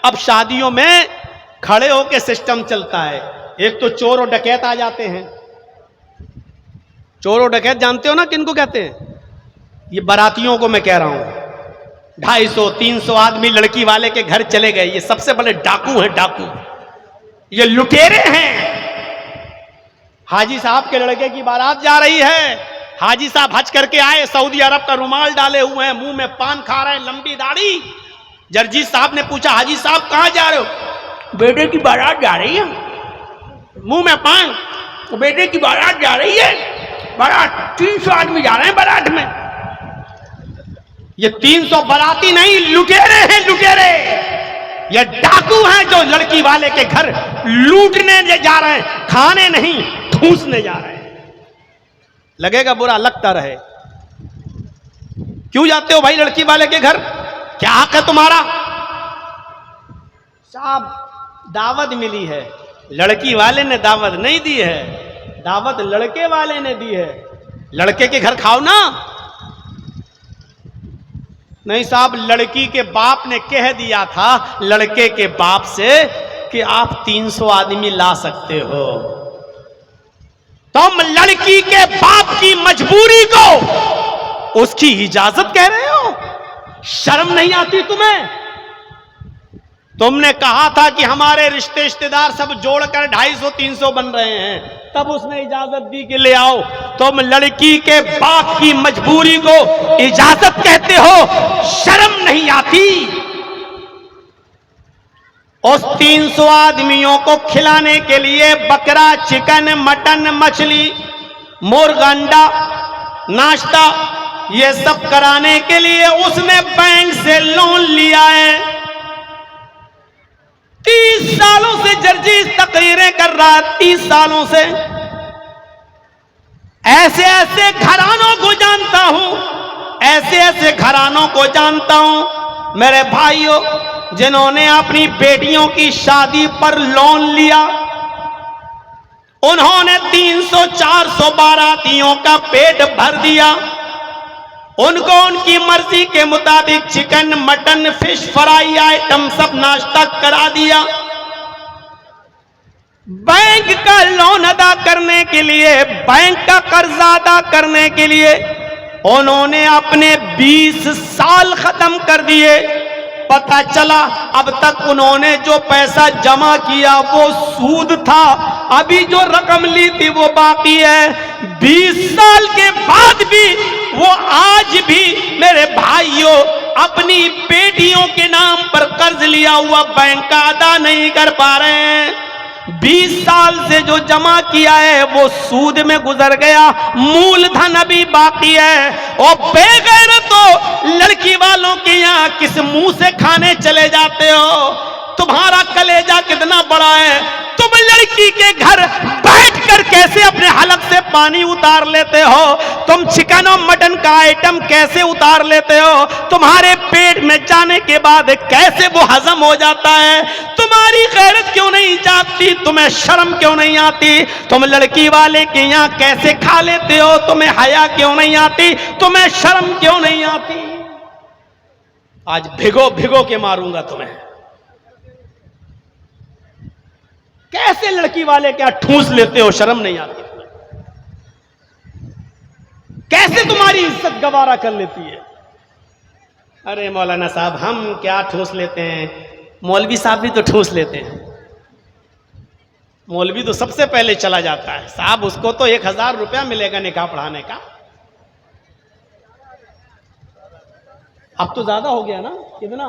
अब शादियों में खड़े होके सिस्टम चलता है। एक तो चोर और डकैत आ जाते हैं। चोर और डकैत जानते हो ना किनको कहते हैं? ये बारातियों को मैं कह रहा हूं। 250-300 आदमी लड़की वाले के घर चले गए। ये सबसे बड़े डाकू हैं, डाकू, ये लुटेरे हैं। हाजी साहब के लड़के की बारात जा रही है। हाजी साहब हज करके आए, सऊदी अरब का रुमाल डाले हुए हैं, मुंह में पान खा रहे हैं, लंबी दाढ़ी। जर्जी साहब ने पूछा, हाजी साहब कहां जा रहे हो? बेटे की बारात जा रही है। मुंह में पान, बेटे की बारात जा रही है। बारात 300 आदमी जा रहे हैं बारात में। ये 300 बाराती नहीं, लुटेरे हैं, लुटेरे। ये डाकू हैं जो लड़की वाले के घर लूटने जा रहे हैं, खाने नहीं ठूसने जा रहे हैं। लगेगा बुरा, लगता रहे। क्यों जाते हो भाई लड़की वाले के घर? क्या हक है तुम्हारा? साहब दावत मिली है। लड़की वाले ने दावत नहीं दी है, दावत लड़के वाले ने दी है। लड़के के घर खाओ ना। नहीं साहब, लड़की के बाप ने कह दिया था लड़के के बाप से कि आप 300 आदमी ला सकते हो। तुम लड़की के बाप की मजबूरी को उसकी इजाजत कह रहे हो? शर्म नहीं आती तुम्हें? तुमने कहा था कि हमारे रिश्तेदार सब जोड़कर 250-300 बन रहे हैं, तब उसने इजाजत दी कि ले आओ। तुम लड़की के बाप की मजबूरी को इजाजत कहते हो? शर्म नहीं आती? उस 300 आदमियों को खिलाने के लिए बकरा, चिकन, मटन, मछली, मुर्गा, अंडा, नाश्ता, ये सब कराने के लिए उसने बैंक से लोन लिया है। 30 सालों से जर्जी तकरीरें कर रहा है। 30 सालों से ऐसे ऐसे घरानों को जानता हूं, ऐसे ऐसे घरानों को जानता हूं मेरे भाइयों, जिन्होंने अपनी बेटियों की शादी पर लोन लिया। उन्होंने 300-400 बारातियों का पेट भर दिया। उनको उनकी मर्जी के मुताबिक chicken, mutton, fish fry item सब नाश्ता करा दिया। बैंक का लोन अदा करने के लिए, बैंक का कर्जा अदा करने के लिए उन्होंने अपने 20 साल खत्म कर दिए। पता चला अब तक उन्होंने जो पैसा जमा किया वो सूद था, अभी जो रकम ली थी वो बाकी है। 20 साल के बाद भी वो आज भी मेरे भाइयों अपनी बेटियों के नाम पर कर्ज लिया हुआ बैंक का अदा नहीं कर पा रहे हैं। 20 साल से जो जमा किया है वो सूद में गुजर गया, मूलधन अभी बाकी है। और बेगैरतो लड़की वालों के यहाँ किस मुंह से खाने चले जाते हो? तुम्हारा कलेजा कितना बड़ा है? तुम लड़की के घर बैठकर कैसे अपने हलक से पानी उतार लेते हो? तुम चिकन और मटन का आइटम कैसे उतार लेते हो? तुम्हारे पेट में जाने के बाद कैसे वो हजम हो जाता है? तुम्हारी गैरत क्यों नहीं जागती? तुम्हें शर्म क्यों नहीं आती? तुम लड़की वाले के यहाँ कैसे खा लेते हो? तुम्हें हया क्यों नहीं आती? तुम्हें शर्म क्यों नहीं आती? आज भिगो भिगो के मारूंगा तुम्हें। कैसे लड़की वाले क्या ठूस लेते हो? शर्म नहीं आती? कैसे तुम्हारी इज्जत गवारा कर लेती है? अरे मौलाना साहब, हम क्या ठूस लेते हैं? मौलवी साहब भी तो ठूस लेते हैं। मौलवी तो सबसे पहले चला जाता है। साहब उसको तो 1000 रुपया मिलेगा निकाह पढ़ाने का। अब तो ज्यादा हो गया ना? कितना?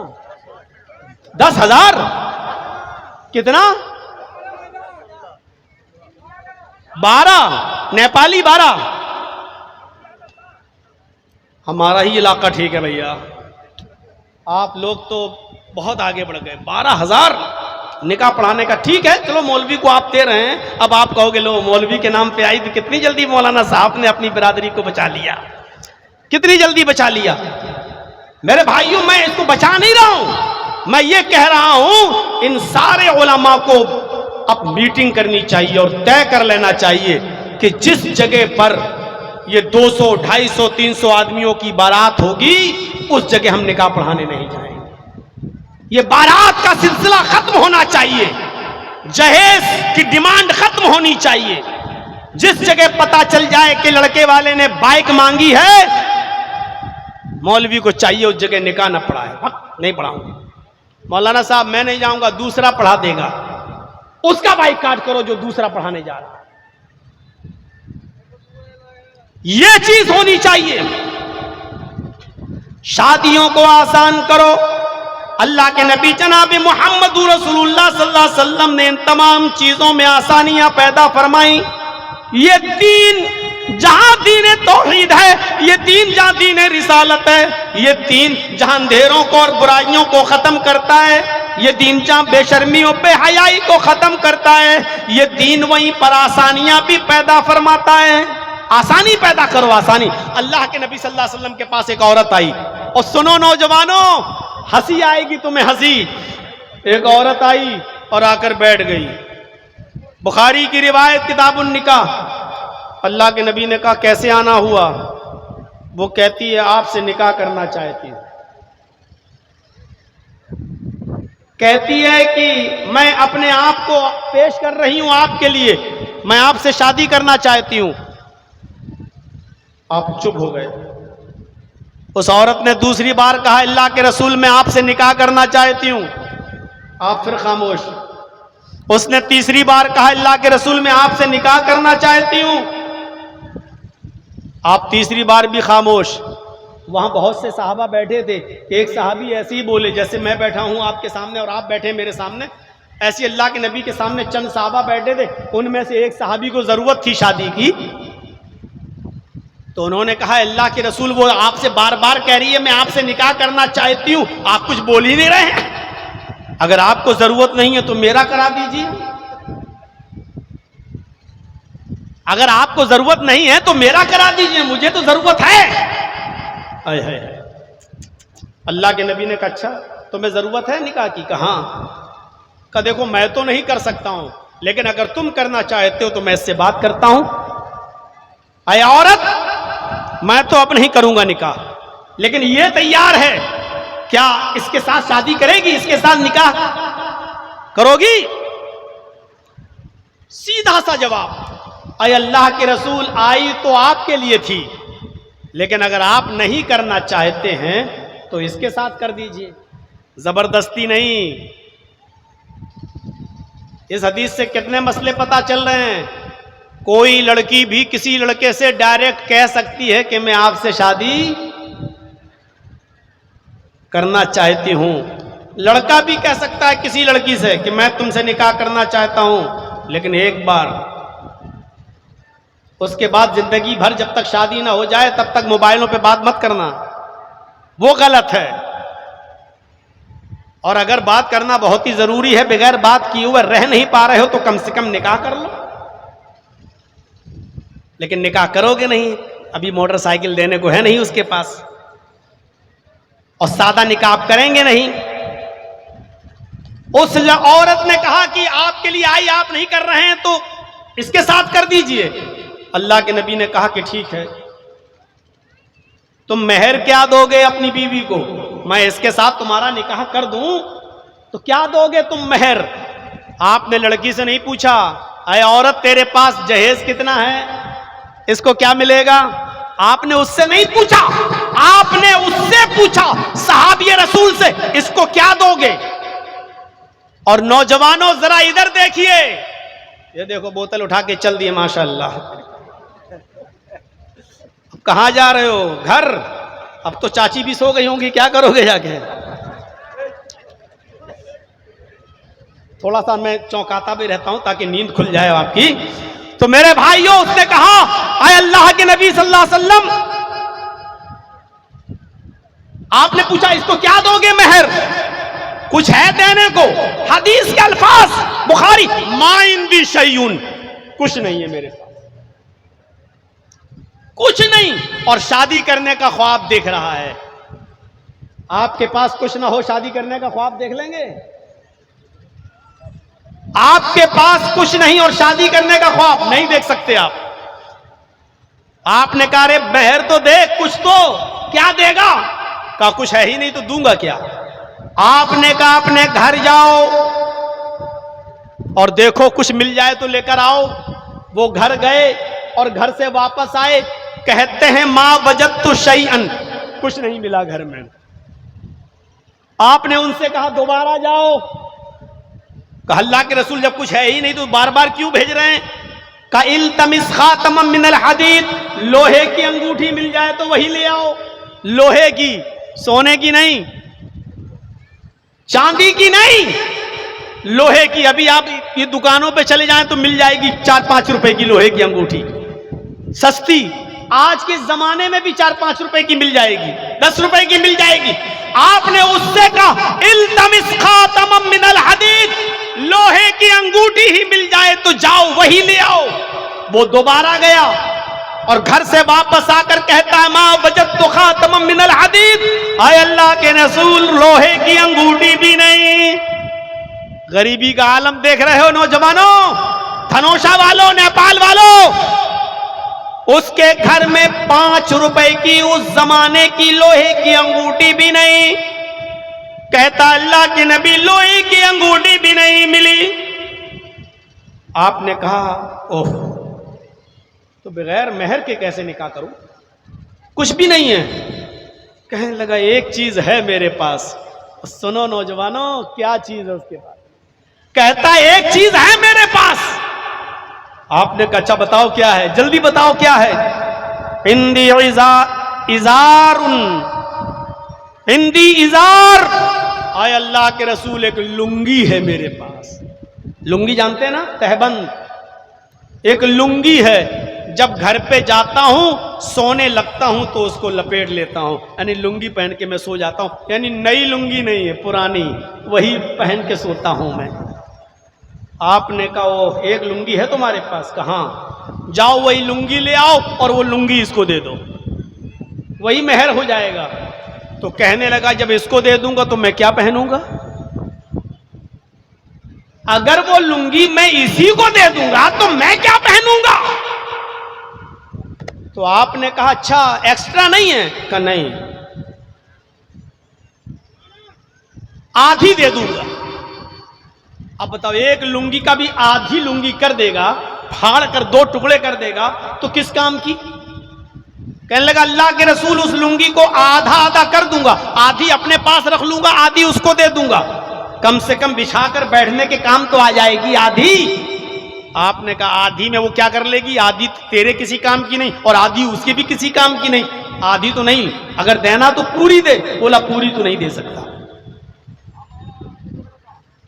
10,000? कितना? 12 नेपाली 12। हमारा ही इलाका ठीक है भैया, आप लोग तो बहुत आगे बढ़ गए। 12,000 निकाह पढ़ाने का। ठीक है, चलो मौलवी को आप दे रहे हैं। अब आप कहोगे लो मौलवी के नाम पे आई तो कितनी जल्दी मौलाना साहब ने अपनी बिरादरी को बचा लिया, कितनी जल्दी बचा लिया। मेरे भाइयों, मैं इसको बचा नहीं रहा हूं, मैं ये कह रहा हूं इन सारे उलमा को अब मीटिंग करनी चाहिए और तय कर लेना चाहिए कि जिस जगह पर ये 200, 250, 300 आदमियों की बारात होगी उस जगह हम निकाह पढ़ाने नहीं जाएंगे। ये बारात का सिलसिला खत्म होना चाहिए, जहेज की डिमांड खत्म होनी चाहिए। जिस जगह पता चल जाए कि लड़के वाले ने बाइक मांगी है, मौलवी को चाहिए उस जगह निकाह न पढ़ाए। नहीं पढ़ाऊंगा मौलाना साहब, मैं नहीं जाऊंगा, दूसरा पढ़ा देगा। उसका बाइकाट करो जो दूसरा पढ़ाने जा रहा है। यह चीज होनी चाहिए। शादियों को आसान करो। अल्लाह के नबी जनाब मोहम्मद रसूलुल्लाह सल्लल्लाहु अलैहि वसल्लम ने इन तमाम चीजों में आसानियां पैदा फरमाई। ये दीन जहां दीन तौहीद है, ये दीन जहां दीन रिसालत है, ये दीन जहां अंधेरों को और बुराइयों को खत्म करता है, ये दीन जहां बेशर्मी और बेहयाई को खत्म करता है, ये दीन वहीं पर आसानियां भी पैदा फरमाता है। आसानी पैदा करो, आसानी। अल्लाह के नबी सल्लल्लाहु अलैहि वसल्लम के पास एक औरत आई, और सुनो नौजवानों, हंसी आएगी तुम्हें हंसी। एक औरत आई और आकर बैठ गई। बुखारी की रिवायत किताबुन निकाह। अल्लाह के नबी ने कहा कैसे आना हुआ? वो कहती है आपसे निकाह करना चाहती हूं। कहती है कि मैं अपने आप को पेश कर रही हूं आपके लिए, मैं आपसे शादी करना चाहती हूं। आप चुप हो गए। उस औरत ने दूसरी बार कहा अल्लाह के रसूल मैं आपसे निकाह करना चाहती हूं। आप फिर खामोश। उसने तीसरी बार कहा अल्लाह के रसूल मैं आपसे निकाह करना चाहती हूं। आप तीसरी बार भी खामोश। वहां बहुत से सहाबा बैठे थे। एक सहाबी ऐसे ही बोले जैसे मैं बैठा हूं आपके सामने और आप बैठे मेरे सामने, ऐसे अल्लाह के नबी के सामने चंद सहाबा बैठे थे। उनमें से एक सहाबी को जरूरत थी शादी की, तो उन्होंने कहा अल्लाह के रसूल वो आपसे बार बार कह रही है मैं आपसे निकाह करना चाहती हूं, आप कुछ बोल ही नहीं रहे हैं। अगर आपको जरूरत नहीं है तो मेरा करा दीजिए, अगर आपको जरूरत नहीं है तो मेरा करा दीजिए, मुझे तो जरूरत है। है अल्लाह के नबी ने कहा अच्छा तुम्हें जरूरत है निकाह की? कहा का देखो मैं तो नहीं कर सकता हूं, लेकिन अगर तुम करना चाहते हो तो मैं इससे बात करता हूं। अय औरत मैं तो अब नहीं करूंगा निकाह, लेकिन ये तैयार है, क्या इसके साथ शादी करेगी? इसके साथ निकाह करोगी? सीधा सा जवाब, अय अल्लाह के रसूल आई तो आपके लिए थी, लेकिन अगर आप नहीं करना चाहते हैं तो इसके साथ कर दीजिए, जबरदस्ती नहीं। इस हदीस से कितने मसले पता चल रहे हैं। कोई लड़की भी किसी लड़के से डायरेक्ट कह सकती है कि मैं आपसे शादी करना चाहती हूं। लड़का भी कह सकता है किसी लड़की से कि मैं तुमसे निकाह करना चाहता हूं, लेकिन एक बार, उसके बाद जिंदगी भर जब तक शादी ना हो जाए तब तक मोबाइलों पे बात मत करना, वो गलत है। और अगर बात करना बहुत ही जरूरी है, बगैर बात किए हुए रह नहीं पा रहे हो तो कम से कम निकाह कर लो। लेकिन निकाह करोगे नहीं, अभी मोटरसाइकिल देने को है नहीं उसके पास, और सादा निकाह आप करेंगे नहीं। उस औरत ने कहा कि आपके लिए आई, आप नहीं कर रहे हैं तो इसके साथ कर दीजिए। अल्लाह के नबी ने कहा कि ठीक है, तुम मेहर क्या दोगे अपनी बीवी को? मैं इसके साथ तुम्हारा निकाह कर दूं तो क्या दोगे तुम मेहर? आपने लड़की से नहीं पूछा अरे औरत तेरे पास जहेज कितना है, इसको क्या मिलेगा? आपने उससे नहीं पूछा, आपने उससे पूछा सहाबी रसूल से, इसको क्या दोगे? और नौजवानों जरा इधर देखिए, ये देखो बोतल उठा के चल दिए माशाअल्लाह। अब कहां जा रहे हो? घर? अब तो चाची भी सो गई होंगी, क्या करोगे जाके? थोड़ा सा मैं चौंकाता भी रहता हूं ताकि नींद खुल जाए आपकी। तो मेरे भाइयों, उसने कहा आए अल्लाह के नबी सल्लल्लाहु अलैहि वसल्लम, आपने पूछा इसको क्या दोगे मेहर? कुछ है देने को? हदीस के अल्फाज बुखारी, माइंदी शयून, कुछ नहीं है मेरे पास, कुछ नहीं। और शादी करने का ख्वाब देख रहा है। आपके पास कुछ ना हो, शादी करने का ख्वाब देख लेंगे? आपके पास कुछ नहीं और शादी करने का ख्वाब नहीं देख सकते आप। आपने कहा रे मेहर तो दे, कुछ तो, क्या देगा? कहा कुछ है ही नहीं तो दूंगा क्या? आपने कहा अपने घर जाओ और देखो कुछ मिल जाए तो लेकर आओ। वो घर गए और घर से वापस आए, कहते हैं मां वजदतु शैअन, कुछ नहीं मिला घर में। आपने उनसे कहा दोबारा जाओ। कहा अल्लाह के रसूल जब कुछ है ही नहीं तो बार बार क्यों भेज रहे हैं? का इल्तमिस खातमम मिनल हदीद, लोहे की अंगूठी मिल जाए तो वही ले आओ। लोहे की, सोने की नहीं, चांदी की नहीं, लोहे की। अभी आप ये दुकानों पे चले जाएं तो मिल जाएगी 4-5 रुपए की लोहे की अंगूठी, सस्ती। आज के जमाने में भी 4-5 रुपए की मिल जाएगी, 10 रुपए की मिल जाएगी। आपने उससे कहा इल्तमिस खातमम मिनल हदीद, लोहे की अंगूठी ही मिल जाए तो जाओ वही ले आओ। वो दोबारा गया और घर से वापस आकर कहता है मां वजदतु खातमम मिनल हदीद, आय अल्लाह के रसूल लोहे की अंगूठी भी नहीं। गरीबी का आलम देख रहे हो नौजवानों, धनोषा वालों, नेपाल वालों। उसके घर में 5 रुपए की उस जमाने की लोहे की अंगूठी भी नहीं। कहता अल्लाह के नबी लोहे की अंगूठी भी नहीं मिली। आपने कहा ओह, तो बगैर मेहर के कैसे निकाह करूं? कुछ भी नहीं है। कहने लगा एक चीज है मेरे पास। सुनो नौजवानों, क्या चीज है उसके पास? कहता एक चीज है मेरे पास। आपने कहा अच्छा बताओ क्या है, जल्दी बताओ क्या है। हिंदी इजारुन, हिंदी इजार, आय अल्लाह के रसूल एक लुंगी है मेरे पास। लुंगी जानते हैं ना, तहबंद। एक लुंगी है, जब घर पे जाता हूं सोने लगता हूं तो उसको लपेट लेता हूं, यानी लुंगी पहन के मैं सो जाता हूं। यानी नई लुंगी नहीं है, पुरानी, वही पहन के सोता हूं मैं। आपने कहा वो एक लुंगी है तुम्हारे पास? कहाँ? जाओ वही लुंगी ले आओ और वो लुंगी इसको दे दो, वही मेहर हो जाएगा। तो कहने लगा जब इसको दे दूंगा तो मैं क्या पहनूंगा? अगर वो लुंगी मैं इसी को दे दूंगा तो मैं क्या पहनूंगा? तो आपने कहा अच्छा एक्स्ट्रा नहीं है? कहा नहीं, आधी दे दूंगा। अब बताओ एक लुंगी का भी आधी लुंगी कर देगा, फाड़ कर 2 टुकड़े कर देगा तो किस काम की? कहने लगा अल्लाह के रसूल उस लुंगी को आधा आधा कर दूंगा, आधी अपने पास रख लूंगा, आधी उसको दे दूंगा, कम से कम बिछाकर बैठने के काम तो आ जाएगी आधी। आपने कहा आधी में वो क्या कर लेगी? आधी तेरे किसी काम की नहीं और आधी उसके भी किसी काम की नहीं। आधी तो नहीं, अगर देना तो पूरी दे। बोला पूरी तो नहीं दे सकता।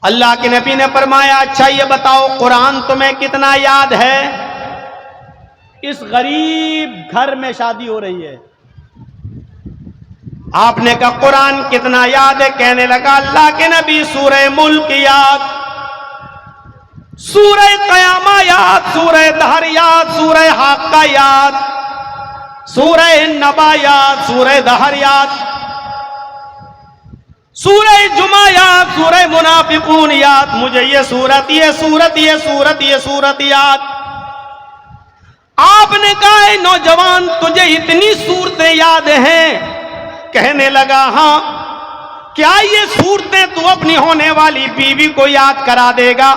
अल्लाह के नबी ने फरमाया अच्छा ये बताओ कुरान तुम्हें कितना याद है? इस गरीब घर में शादी हो रही है। आपने कहा कुरान कितना याद है? कहने लगा अल्लाह के नबी सूरह मुल्क याद, सूरह क़यामा याद, सूरह दहर याद, सूरह हाक्का याद, सूरह नबा याद, सूरह दहर याद, सूरह जुमा याद, सूरह मुनाफिकून याद। मुझे ये सूरत याद। आपने कहा नौजवान तुझे इतनी सूरतें याद हैं? कहने लगा हाँ। क्या ये सूरतें तू अपनी होने वाली बीवी को याद करा देगा?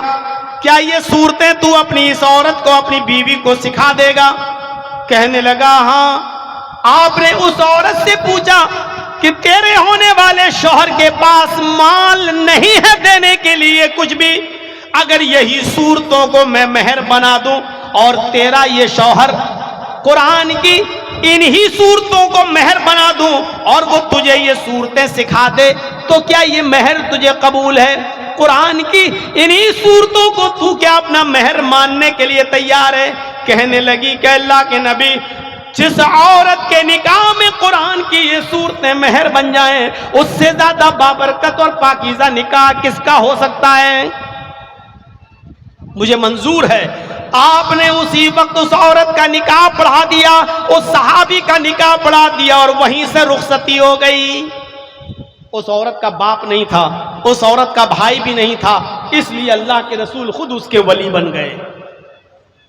क्या ये सूरतें तू अपनी इस औरत को, अपनी बीवी को सिखा देगा? कहने लगा हाँ। आपने उस औरत से पूछा कि तेरे होने वाले शौहर के पास माल नहीं है देने के लिए कुछ भी, अगर यही सूरतों को मैं मेहर बना दूं और तेरा ये शौहर कुरान की इन्हीं सूरतों को मेहर बना दूं और वो तुझे ये सूरतें सिखा दे, तो क्या ये मेहर तुझे कबूल है? कुरान की इन्हीं सूरतों को तू क्या अपना मेहर मानने के लिए तैयार है? कहने लगी कि अल्लाह के नबी जिस औरत के निकाह में कुरान की ये सूरतें मेहर बन जाएं, उससे ज्यादा बाबरकत और पाकीज़ा निकाह किसका हो सकता है? मुझे मंजूर है। आपने उसी वक्त उस औरत का निकाह पढ़ा दिया, उस सहाबी का निकाह पढ़ा दिया और वहीं से रुखसती हो गई। उस औरत का बाप नहीं था, उस औरत का भाई भी नहीं था, इसलिए अल्लाह के रसूल खुद उसके वली बन गए,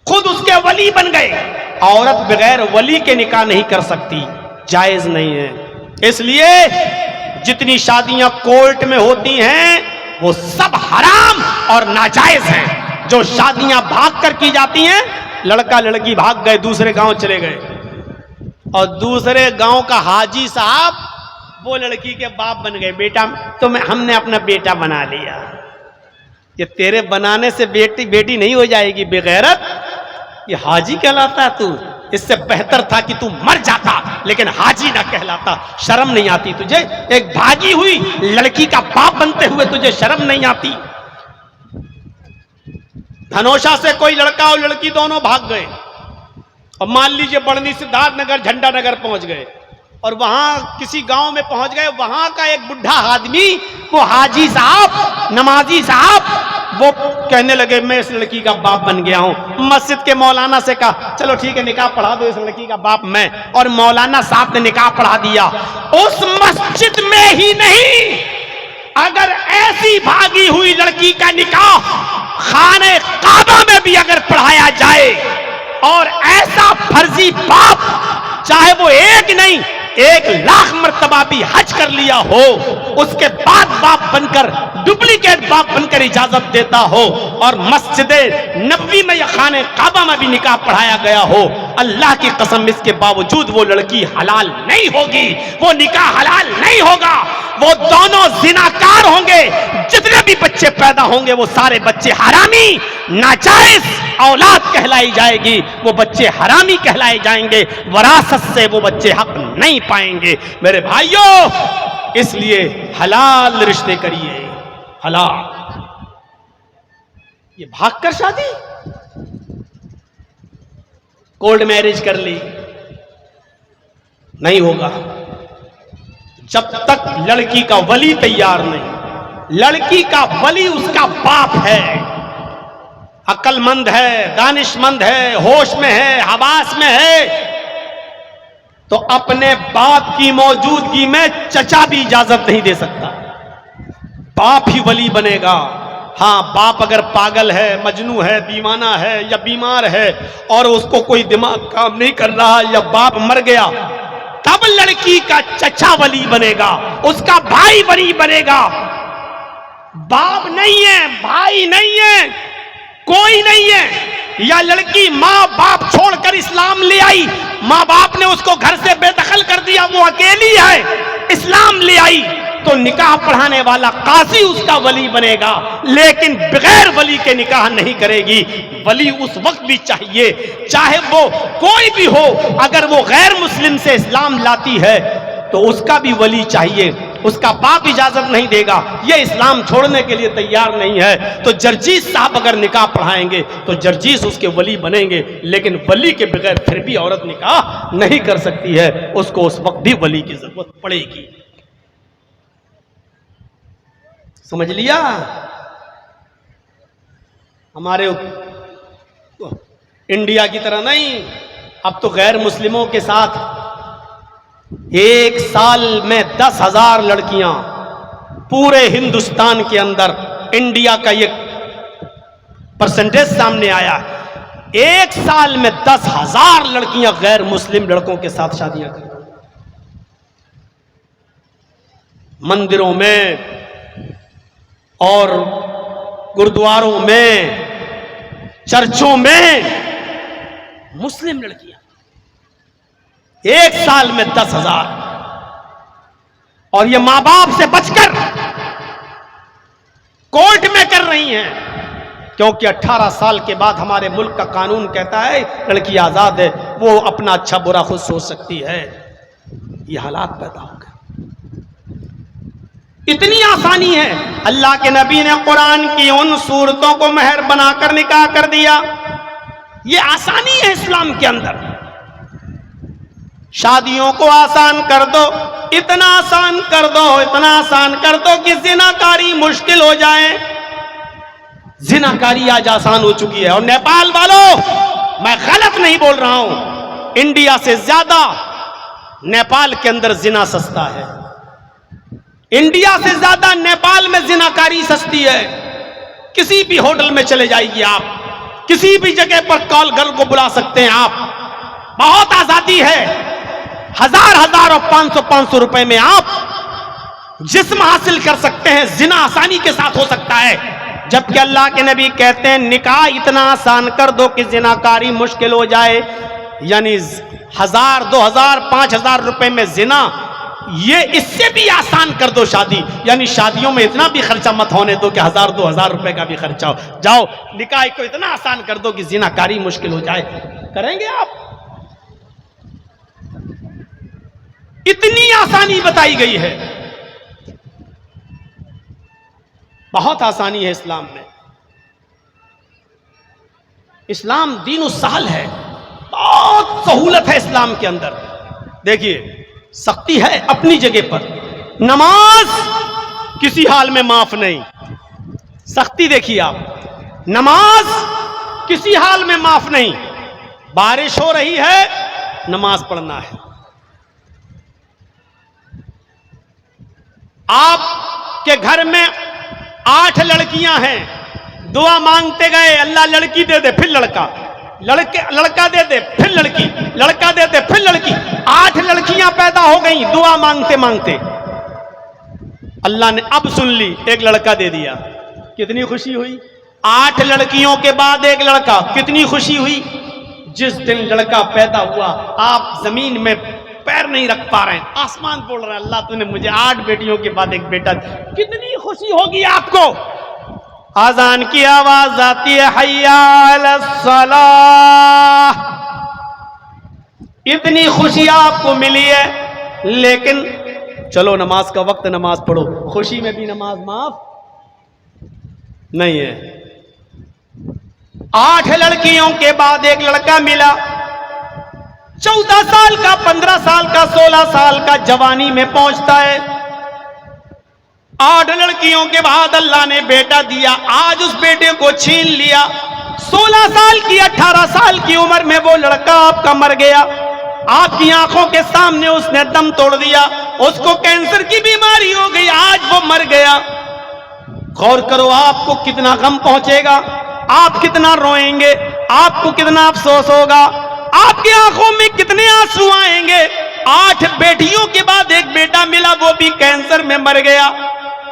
खुद उसके वली बन गए। औरत बगैर वली के निकाह नहीं कर सकती, जायज नहीं है। इसलिए जितनी शादियां कोर्ट में होती हैं वो सब हराम और नाजायज हैं। जो शादियां भाग कर की जाती हैं, लड़का लड़की भाग गए, दूसरे गांव चले गए, और दूसरे गांव का हाजी साहब वो लड़की के बाप बन गए। बेटा तो हमने अपना बेटा बना लिया। ये तेरे बनाने से बेटी बेटी नहीं हो जाएगी बेगैरत, ये हाजी कहलाता है तू। इससे बेहतर था कि तू मर जाता, लेकिन हाजी ना कहलाता। शर्म नहीं आती तुझे? एक भागी हुई लड़की का बाप बनते हुए तुझे शर्म नहीं आती? धनोषा से कोई लड़का और लड़की दोनों भाग गए, और मान लीजिए बढ़नी सिद्धार्थ नगर झंडा नगर पहुंच गए, और वहां किसी गांव में पहुंच गए। वहां का एक बुढ़ा आदमी, वो हाजी साहब, नमाजी साहब, वो कहने लगे मैं इस लड़की का बाप बन गया हूं। मस्जिद के मौलाना से कहा चलो ठीक है निकाह पढ़ा दो इस लड़की का बाप मैं, और मौलाना साहब ने निकाह पढ़ा दिया। उस मस्जिद में ही नहीं, अगर ऐसी भागी हुई लड़की का निकाह खाने काबा में भी अगर पढ़ाया जाए, और ऐसा फर्जी बाप चाहे वो एक नहीं 1,00,000 मर्तबा भी हज कर लिया हो, उसके बाद बाप बनकर, डुप्लीकेट बाप बनकर इजाजत देता हो, और मस्जिद नबवी में या खाने काबा में भी निकाह पढ़ाया गया हो, अल्लाह की कसम इसके बावजूद वो लड़की हलाल नहीं होगी, वो निकाह हलाल नहीं होगा। वो दोनों जिनाकार होंगे। जितने भी बच्चे पैदा होंगे वो सारे बच्चे हरामी, नाजायज औलाद कहलाई जाएगी, वो बच्चे हरामी कहलाए जाएंगे। वरासत से वो बच्चे हक नहीं पाएंगे। मेरे भाइयों, इसलिए हलाल रिश्ते करिए, हलाल। ये भागकर शादी, कोर्ट मैरिज कर ली, नहीं होगा जब तक लड़की का वली तैयार नहीं। लड़की का वली उसका बाप है, अक्लमंद है, दानिशमंद है, होश में है, हवास में है, तो अपने बाप की मौजूदगी में चचा भी इजाजत नहीं दे सकता। बाप ही वली बनेगा। हाँ, बाप अगर पागल है, मजनू है, दीवाना है या बीमार है, और उसको कोई दिमाग काम नहीं कर रहा, या बाप मर गया, तब लड़की का चचा वली बनेगा, उसका भाई वली बनेगा। बाप नहीं है, भाई नहीं है, कोई नहीं है। या लड़की माँ बाप छोड़कर इस्लाम ले आई, माँ बाप ने उसको घर से बेदखल कर दिया, वो अकेली है, इस्लाम ले आई, तो निकाह पढ़ाने वाला काजी उसका वली बनेगा, लेकिन बगैर वली के निकाह नहीं करेगी। वली उस वक्त भी चाहिए, चाहे वो कोई भी हो। अगर वो गैर मुस्लिम से इस्लाम लाती है तो उसका भी वली चाहिए। उसका बाप इजाजत नहीं देगा, ये इस्लाम छोड़ने के लिए तैयार नहीं है, तो जर्जीस साहब अगर निकाह पढ़ाएंगे तो जर्जीस उसके वली बनेंगे, लेकिन वली के बगैर फिर भी औरत निकाह नहीं कर सकती है, उसको उस वक्त भी वली की जरूरत पड़ेगी। समझ लिया? हमारे इंडिया की तरह नहीं, अब तो गैर मुस्लिमों के साथ एक साल में 10,000 लड़कियां पूरे हिंदुस्तान के अंदर, इंडिया का ये परसेंटेज सामने आया, एक साल में 10,000 लड़कियां गैर मुस्लिम लड़कों के साथ शादियां कर रही। मंदिरों में और गुरुद्वारों में, चर्चों में मुस्लिम लड़कियां एक साल में 10,000, और ये मां बाप से बचकर कोर्ट में कर रही हैं, क्योंकि 18 साल के बाद हमारे मुल्क का कानून कहता है लड़की आजाद है, वो अपना अच्छा बुरा खुद सोच सकती है। ये हालात पैदा हो गए। इतनी आसानी है। अल्लाह के नबी ने कुरान की उन सूरतों को महर बनाकर निकाह कर दिया। ये आसानी है इस्लाम के अंदर। शादियों को आसान कर दो, इतना आसान कर दो, इतना आसान कर दो कि जिनाकारी मुश्किल हो जाए। जिनाकारी आज आसान हो चुकी है। और नेपाल वालों, मैं गलत नहीं बोल रहा हूं, इंडिया से ज्यादा नेपाल के अंदर जिना सस्ता है। इंडिया से ज्यादा नेपाल में जिनाकारी सस्ती है। किसी भी होटल में चले जाइए आप, किसी भी जगह पर कॉल गर्ल को बुला सकते हैं आप, बहुत आजादी है। 1000 और 500 रुपए में आप जिस्म हासिल कर सकते हैं, जिना आसानी के साथ हो सकता है। जबकि अल्लाह के नबी कहते हैं निकाह इतना आसान कर दो कि जिनाकारी मुश्किल हो जाए, यानी 1000, 2000, 5000 रुपए में जिना, ये इससे भी आसान कर दो शादी। यानी शादियों में इतना भी खर्चा मत होने दो कि 1000, 2000 रुपए का भी खर्चा हो। जाओ निकाह को इतना आसान कर दो कि जिनाकारी मुश्किल हो जाए। करेंगे आप? इतनी आसानी बताई गई है, बहुत आसानी है इस्लाम में। इस्लाम दीन साल है, बहुत सहूलत है इस्लाम के अंदर। देखिए सख्ती है अपनी जगह पर, नमाज किसी हाल में माफ नहीं। सख्ती देखिए आप, नमाज किसी हाल में माफ नहीं। बारिश हो रही है, नमाज पढ़ना है। आपके घर में 8 लड़कियां हैं, दुआ मांगते गए, अल्लाह लड़की दे दे, फिर लड़का, लड़का दे दे, फिर लड़की, लड़का दे दे, फिर लड़की। 8 लड़कियां पैदा हो गई दुआ मांगते मांगते। अल्लाह ने अब सुन ली, एक लड़का दे दिया। कितनी खुशी हुई? 8 लड़कियों के बाद एक लड़का, कितनी खुशी हुई? जिस दिन लड़का पैदा हुआ आप जमीन में पैर नहीं रख पा रहे हैं, आसमान बोल रहा है अल्लाह तूने मुझे 8 बेटियों के बाद एक बेटा। कितनी खुशी होगी आपको? आजान की आवाज आती है, हय्या अलस सलाह। इतनी खुशी आपको मिली है, लेकिन चलो नमाज का वक्त, नमाज पढ़ो। खुशी में भी नमाज माफ नहीं है। 8 लड़कियों के बाद एक लड़का मिला, 14 साल का, 15 साल का, 16 साल का, जवानी में पहुंचता है। 8 लड़कियों के बाद अल्लाह ने बेटा दिया, आज उस बेटे को छीन लिया। 16 साल की, 18 साल की उम्र में वो लड़का आपका मर गया। आपकी आंखों के सामने उसने दम तोड़ दिया, उसको कैंसर की बीमारी हो गई, आज वो मर गया। गौर करो आपको कितना गम पहुंचेगा, आप कितना रोएंगे, आपको कितना अफसोस होगा, आपकी आंखों में कितने आंसू आएंगे। 8 बेटियों के बाद एक बेटा मिला, वो भी कैंसर में मर गया।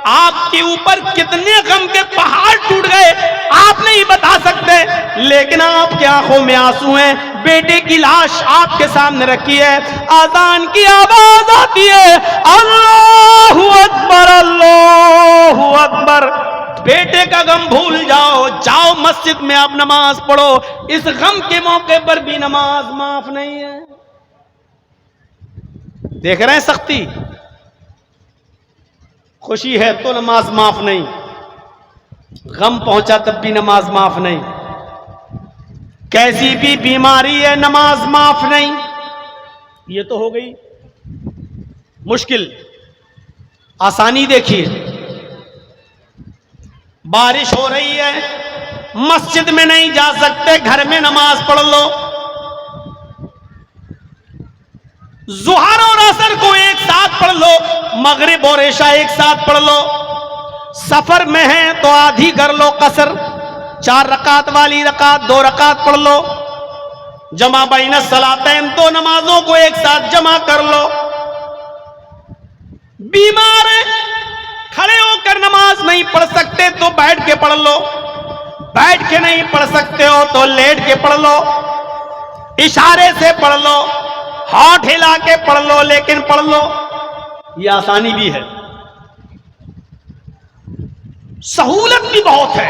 आपके ऊपर कितने गम के पहाड़ टूट गए आप नहीं बता सकते, लेकिन आपकी आंखों में आंसू हैं। बेटे की लाश आपके सामने रखी है, आजान की आवाज आती है, अल्लाहू अकबर, अल्लाहू अकबर। बेटे का गम भूल जाओ, जाओ मस्जिद में आप नमाज पढ़ो। इस गम के मौके पर भी नमाज माफ नहीं है। देख रहे हैं सख्ती? खुशी है तो नमाज माफ नहीं, गम पहुंचा तब भी नमाज माफ नहीं। कैसी भी बीमारी है नमाज माफ नहीं। ये तो हो गई मुश्किल। आसानी देखिए, बारिश हो रही है, मस्जिद में नहीं जा सकते, घर में नमाज पढ़ लो। जुहर और असर को एक साथ पढ़ लो, मगरिब और इशा एक साथ पढ़ लो। सफर में है तो आधी कर लो कसर, 4 रकात वाली रकात 2 रकात पढ़ लो। जमा बैन सलातैन, 2 नमाजों को एक साथ जमा कर लो। बीमार है, खड़े होकर नमाज नहीं पढ़ सकते तो बैठ के पढ़ लो, बैठ के नहीं पढ़ सकते हो तो लेट के पढ़ लो, इशारे से पढ़ लो, हाथ हिला के पढ़ लो, लेकिन पढ़ लो। ये आसानी भी है, सहूलत भी बहुत है।